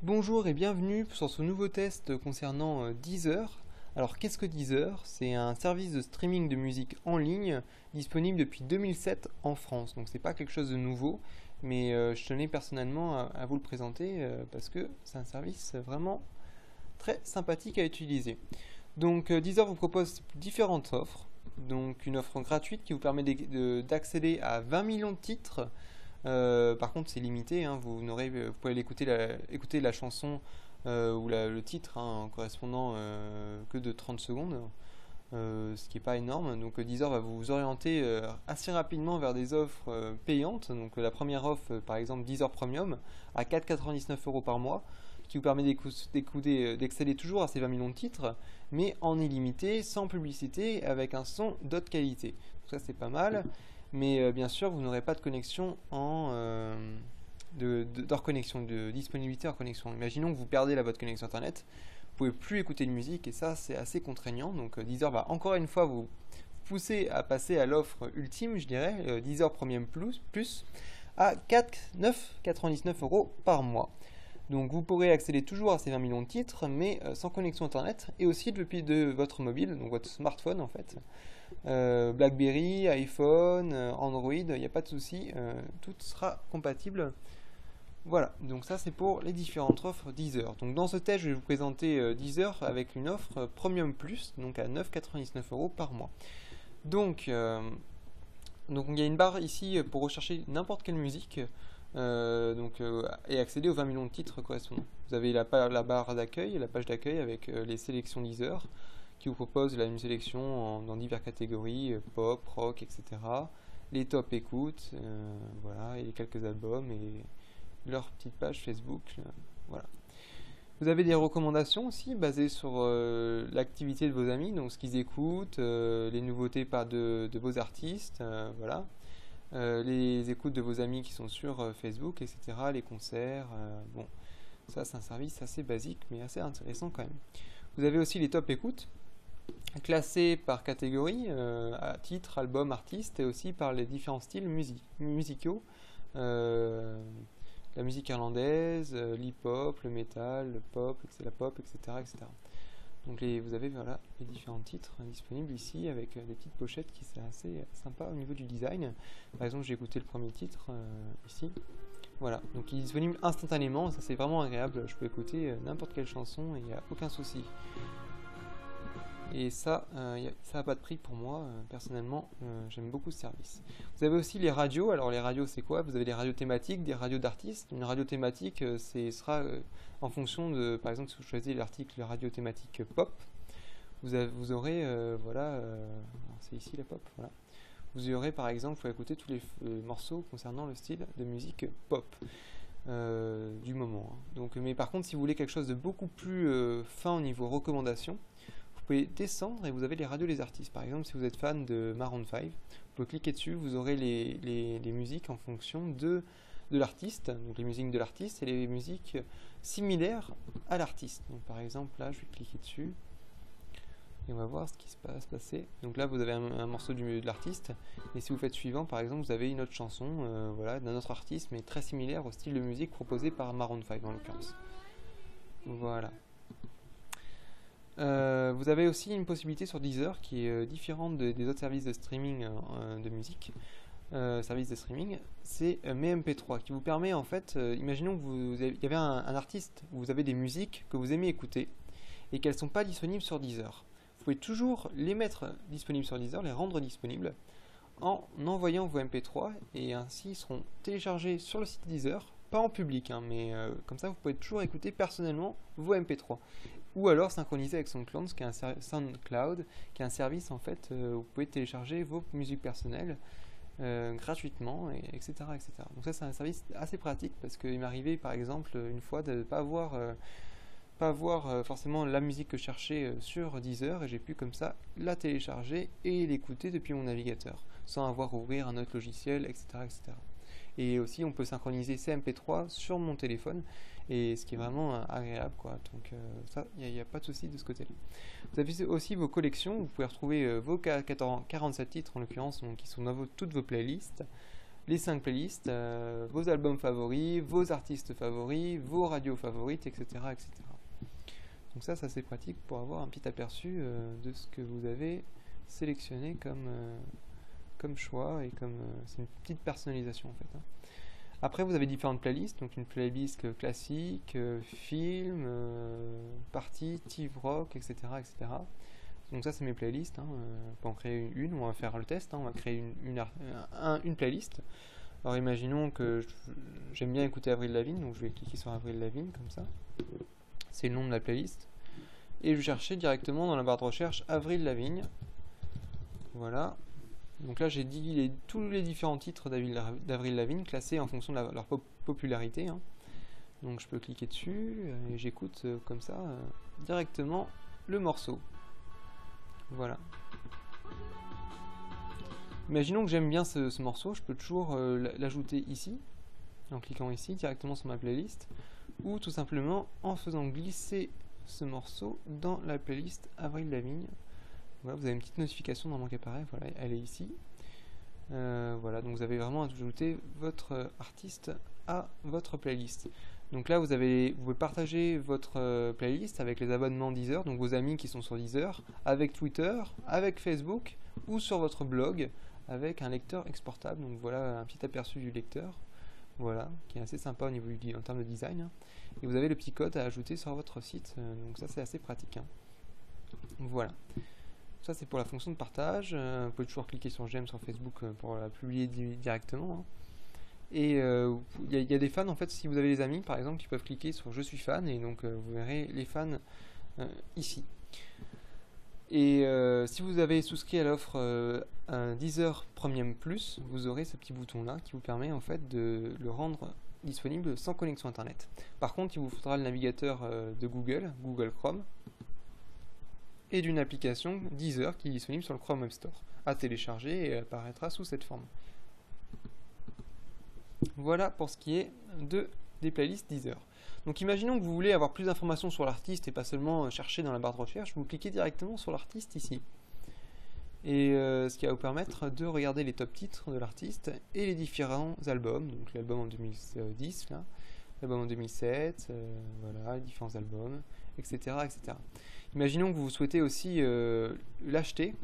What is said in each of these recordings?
Bonjour et bienvenue sur ce nouveau test concernant Deezer. Alors qu'est-ce que Deezer? C'est un service de streaming de musique en ligne disponible depuis 2007 en France. Donc c'est pas quelque chose de nouveau, mais je tenais personnellement à vous le présenter parce que c'est un service vraiment très sympathique à utiliser. Donc Deezer vous propose différentes offres. Donc une offre gratuite qui vous permet d'accéder à 20 millions de titres. Par contre, c'est limité, hein, vous pouvez écouter la chanson ou le titre hein, en correspondant que de 30 secondes, ce qui n'est pas énorme. Donc Deezer va vous orienter assez rapidement vers des offres payantes. Donc la première offre, par exemple Deezer Premium, à 4,99 € par mois, qui vous permet d'accéder toujours à ces 20 millions de titres, mais en illimité, sans publicité, avec un son d'haute qualité. Donc ça, c'est pas mal. Mais bien sûr, vous n'aurez pas de connexion de reconnexion, de disponibilité hors connexion. Imaginons que vous perdez votre connexion internet, vous pouvez plus écouter de musique et ça c'est assez contraignant. Donc Deezer va encore une fois vous pousser à passer à l'offre ultime, je dirais, Deezer Premium Plus à 9,99 € par mois. Donc vous pourrez accéder toujours à ces 20 millions de titres, mais sans connexion internet et aussi depuis de votre mobile, donc votre smartphone en fait. BlackBerry, iPhone, Android, il n'y a pas de souci, tout sera compatible. Voilà, donc ça c'est pour les différentes offres Deezer. Donc dans ce test, je vais vous présenter Deezer avec une offre Premium Plus, donc à 9,99 € par mois. Donc il y a une barre ici pour rechercher n'importe quelle musique et accéder aux 20 millions de titres correspondants. Vous avez la barre d'accueil, la page d'accueil avec les sélections Deezer qui vous propose une sélection dans diverses catégories, pop, rock, etc. Les top écoutes, voilà, et quelques albums et leur petite page Facebook, voilà. Vous avez des recommandations aussi basées sur l'activité de vos amis, donc ce qu'ils écoutent, les nouveautés de vos artistes, voilà. Les écoutes de vos amis qui sont sur Facebook, etc. Les concerts, bon, ça c'est un service assez basique mais assez intéressant quand même. Vous avez aussi les top écoutes, classés par catégorie, à titre, album, artiste, et aussi par les différents styles musicaux, la musique irlandaise, l'hip-hop, le metal, le pop, la pop, etc. etc. Donc vous avez voilà, les différents titres disponibles ici avec des petites pochettes qui sont assez sympa au niveau du design. Par exemple, j'ai écouté le premier titre ici. Voilà, donc il est disponible instantanément, ça c'est vraiment agréable, je peux écouter n'importe quelle chanson et il n'y a aucun souci. Et ça n'a pas de prix pour moi, personnellement, j'aime beaucoup ce service. Vous avez aussi les radios, alors les radios c'est quoi? Vous avez des radios thématiques, des radios d'artistes. Une radio thématique, sera en fonction de, par exemple si vous choisissez l'article radio thématique pop, vous aurez, voilà, c'est ici la pop, voilà. Vous aurez par exemple, vous pouvez écouter tous les morceaux concernant le style de musique pop. Du moment. Hein. Donc, mais par contre, si vous voulez quelque chose de beaucoup plus fin au niveau recommandation, vous pouvez descendre et vous avez les radios des artistes. Par exemple, si vous êtes fan de Maroon 5, vous pouvez cliquer dessus, vous aurez les musiques en fonction de l'artiste, donc les musiques de l'artiste et les musiques similaires à l'artiste. Donc par exemple, là, je vais cliquer dessus et on va voir ce qui se passe passer. Donc là, vous avez un morceau de l'artiste et si vous faites suivant, par exemple, vous avez une autre chanson voilà, d'un autre artiste, mais très similaire au style de musique proposé par Maroon 5 en l'occurrence. Voilà. Vous avez aussi une possibilité sur Deezer qui est différente des autres services de streaming de musique. Service de streaming, c'est Mes MP3 qui vous permet en fait, imaginons que il y avait un artiste où vous avez des musiques que vous aimez écouter et qu'elles ne sont pas disponibles sur Deezer. Vous pouvez toujours les mettre disponibles sur Deezer, les rendre disponibles en envoyant vos MP3 et ainsi ils seront téléchargés sur le site Deezer, pas en public, hein, mais comme ça vous pouvez toujours écouter personnellement vos MP3 ou alors synchroniser avec SoundCloud, qui est un service en fait où vous pouvez télécharger vos musiques personnelles gratuitement, etc., etc. Donc ça c'est un service assez pratique parce qu'il m'est arrivé par exemple une fois de ne pas avoir forcément la musique que je cherchais sur Deezer et j'ai pu comme ça la télécharger et l'écouter depuis mon navigateur sans avoir à ouvrir un autre logiciel, etc., etc. Et aussi on peut synchroniser ces MP3 sur mon téléphone et ce qui est vraiment agréable quoi. Donc ça, il n'y a pas de souci de ce côté-là. Vous avez aussi vos collections, vous pouvez retrouver vos 47 titres en l'occurrence qui sont dans toutes vos playlists. les 5 playlists, vos albums favoris, vos artistes favoris, vos radios favorites, etc., etc. Donc ça c'est pratique pour avoir un petit aperçu de ce que vous avez sélectionné comme choix, et c'est une petite personnalisation en fait, hein. Après vous avez différentes playlists, donc une playlist classique, film, party, tiv rock, etc., etc. Donc ça c'est mes playlists, hein. On peut en créer une, on va faire le test, hein. On va créer une playlist. Alors imaginons que j'aime bien écouter Avril Lavigne, donc je vais cliquer sur Avril Lavigne comme ça. C'est le nom de la playlist. Et je vais chercher directement dans la barre de recherche Avril Lavigne. Voilà. Donc là j'ai dit tous les différents titres d'Avril Lavigne classés en fonction de leur popularité, hein. Donc je peux cliquer dessus et j'écoute comme ça directement le morceau. Voilà. Imaginons que j'aime bien ce morceau, je peux toujours l'ajouter ici, en cliquant ici directement sur ma playlist, ou tout simplement en faisant glisser ce morceau dans la playlist Avril Lavigne. Voilà, vous avez une petite notification normalement qui apparaît, voilà, elle est ici. Voilà, donc vous avez vraiment ajouté votre artiste à votre playlist. Donc là vous pouvez partager votre playlist avec les abonnements Deezer, donc vos amis qui sont sur Deezer, avec Twitter, avec Facebook, ou sur votre blog avec un lecteur exportable. Donc voilà un petit aperçu du lecteur, voilà, qui est assez sympa en termes de design, hein. Et vous avez le petit code à ajouter sur votre site, donc ça c'est assez pratique, hein. Voilà. Ça c'est pour la fonction de partage. Vous pouvez toujours cliquer sur j'aime sur Facebook pour la publier directement, hein. Et il y a des fans en fait, si vous avez des amis par exemple qui peuvent cliquer sur je suis fan, et donc vous verrez les fans ici. Et si vous avez souscrit à l'offre Deezer Premium Plus, vous aurez ce petit bouton là qui vous permet en fait de le rendre disponible sans connexion internet. Par contre il vous faudra le navigateur de Google Chrome, et d'une application Deezer qui est disponible sur le Chrome Web Store, à télécharger, et elle apparaîtra sous cette forme. Voilà pour ce qui est des playlists Deezer. Donc imaginons que vous voulez avoir plus d'informations sur l'artiste et pas seulement chercher dans la barre de recherche, vous cliquez directement sur l'artiste ici. Et ce qui va vous permettre de regarder les top titres de l'artiste et les différents albums, donc l'album en 2010, l'album en 2007, voilà, les différents albums, etc., etc. Imaginons que vous souhaitez aussi l'acheter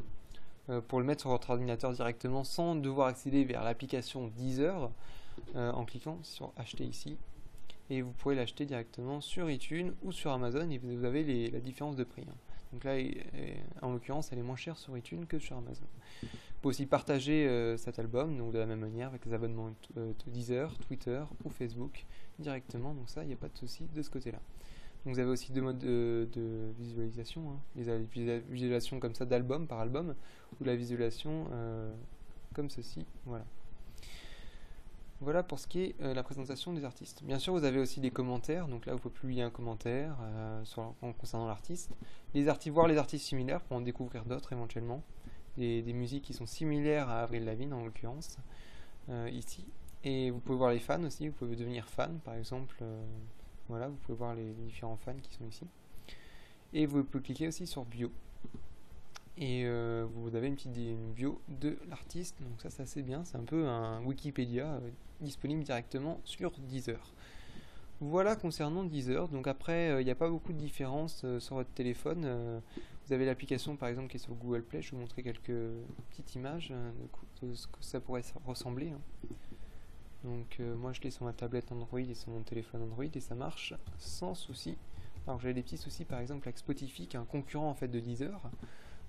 pour le mettre sur votre ordinateur directement sans devoir accéder vers l'application Deezer en cliquant sur acheter ici, et vous pourrez l'acheter directement sur iTunes ou sur Amazon, et vous avez la différence de prix, hein. Donc là en l'occurrence elle est moins chère sur iTunes que sur Amazon. Vous pouvez aussi partager cet album donc de la même manière avec les abonnements Deezer, Twitter ou Facebook directement, donc ça il n'y a pas de souci de ce côté là. Donc vous avez aussi deux modes de visualisation, hein. Les visualisations comme ça d'album par album, ou la visualisation comme ceci, voilà. Voilà pour ce qui est la présentation des artistes. Bien sûr vous avez aussi des commentaires, donc là vous pouvez publier un commentaire concernant l'artiste, voir les artistes similaires pour en découvrir d'autres éventuellement, des musiques qui sont similaires à Avril Lavigne en l'occurrence, ici. Et vous pouvez voir les fans aussi, vous pouvez devenir fan par exemple, voilà, vous pouvez voir les différents fans qui sont ici. Et vous pouvez cliquer aussi sur bio. Et vous avez une bio de l'artiste, donc ça c'est assez bien, c'est un peu un Wikipédia disponible directement sur Deezer. Voilà concernant Deezer. Donc après il n'y a pas beaucoup de différence sur votre téléphone. Vous avez l'application par exemple qui est sur Google Play, je vais vous montrer quelques petites images de ce que ça pourrait ressembler, hein. Donc moi je l'ai sur ma tablette Android et sur mon téléphone Android, et ça marche sans souci. Alors j'avais des petits soucis par exemple avec Spotify qui est un concurrent en fait de Deezer.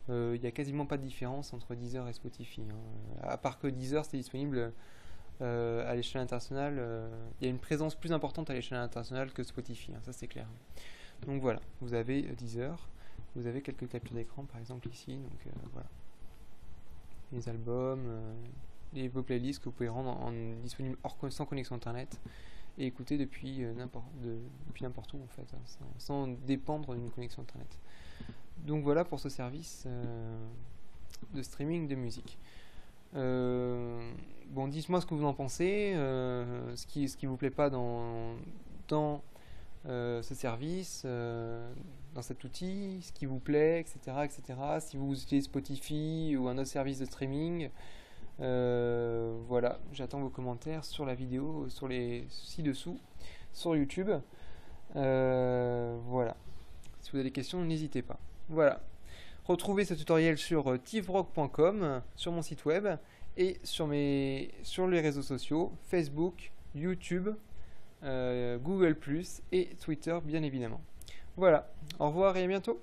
Il n'y a quasiment pas de différence entre Deezer et Spotify, hein. À part que Deezer c'est disponible à l'échelle internationale, il y a une présence plus importante à l'échelle internationale que Spotify, hein, ça c'est clair. Donc voilà, vous avez Deezer, vous avez quelques captures d'écran par exemple ici, donc voilà. Les albums, vos playlists que vous pouvez rendre disponibles sans connexion internet et écouter depuis n'importe où en fait, hein, sans dépendre d'une connexion internet. Donc voilà pour ce service de streaming de musique. Bon, dites-moi ce que vous en pensez, ce qui vous plaît pas dans ce service, dans cet outil, ce qui vous plaît, etc., etc. Si vous utilisez Spotify ou un autre service de streaming, Voilà, j'attends vos commentaires sur la vidéo, sur les ci-dessous, sur YouTube. Voilà. Si vous avez des questions, n'hésitez pas. Voilà. Retrouvez ce tutoriel sur tivrock.com, sur mon site web et sur les réseaux sociaux, Facebook, YouTube, Google+, et Twitter bien évidemment. Voilà, au revoir et à bientôt.